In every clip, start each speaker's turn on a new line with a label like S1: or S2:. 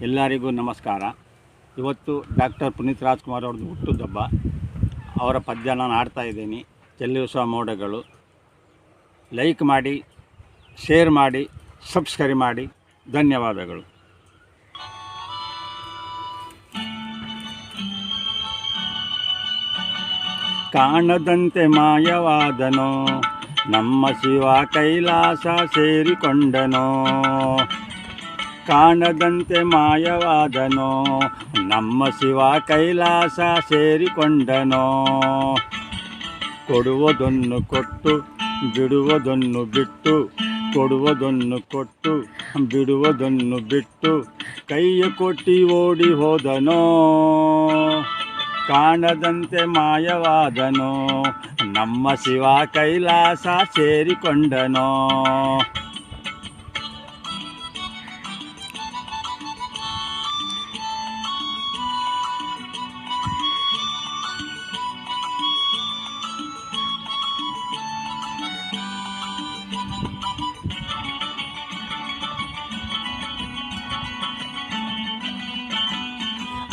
S1: ಎಲ್ಲರಿಗೂ ನಮಸ್ಕಾರ. ಇವತ್ತು ಡಾಕ್ಟರ್ ಪುನೀತ್ ರಾಜ್ಕುಮಾರ್ ಅವ್ರದ್ದು ಹುಟ್ಟುಹಬ್ಬ. ಅವರ ಪದ್ಯ ನಾನು ಹಾಡ್ತಾ ಇದ್ದೀನಿ. ಚೆಲ್ಲಿಸುವ ಮೋಡಗಳು. ಲೈಕ್ ಮಾಡಿ, ಶೇರ್ ಮಾಡಿ, ಸಬ್ಸ್ಕ್ರೈಬ್ ಮಾಡಿ. ಧನ್ಯವಾದಗಳು. ಕಾಣದಂತೆ ಮಾಯವಾದನೋ ನಮ್ಮ ಶಿವ ಕೈಲಾಸ ಸೇರಿಕೊಂಡನೋ. ಕಾಣದಂತೆ ಮಾಯವಾದನೋ ನಮ್ಮ ಶಿವ ಕೈಲಾಸ ಸೇರಿಕೊಂಡನೋ. ಕೊಡುವುದನ್ನು ಕೊಟ್ಟು ಬಿಡುವುದನ್ನು ಬಿಟ್ಟು, ಕೊಡುವುದನ್ನು ಕೊಟ್ಟು ಬಿಡುವುದನ್ನು ಬಿಟ್ಟು, ಕೈಯ ಕೊಟ್ಟಿ ಓಡಿ ಹೋದನೋ. ಕಾಣದಂತೆ ಮಾಯವಾದನೋ ನಮ್ಮ ಶಿವ ಕೈಲಾಸ ಸೇರಿಕೊಂಡನೋ.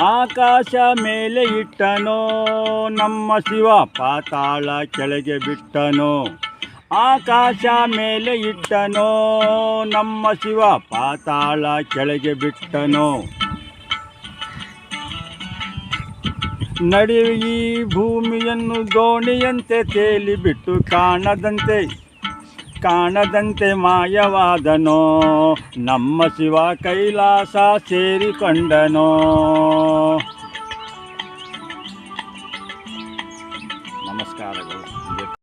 S1: ಆಕಾಶ ಮೇಲೆ ಇಟ್ಟನೋ ನಮ್ಮ ಶಿವ ಪಾತಾಳ ಕೆಳಗೆ ಬಿಟ್ಟನೋ. ಆಕಾಶ ಮೇಲೆ ಇಟ್ಟನೋ ನಮ್ಮ ಶಿವ ಪಾತಾಳ ಕೆಳಗೆ ಬಿಟ್ಟನೋ. ನಡೆಯುವ ಈ ಭೂಮಿಯನ್ನು ದೋಣಿಯಂತೆ ತೇಲಿಬಿಟ್ಟು, ಕಾಣದಂತೆ ಮಾಯವಾದನೋ ನಮ್ಮ ಶಿವ ಕೈಲಾಸ ಸೇರಿಕೊಂಡನೋ.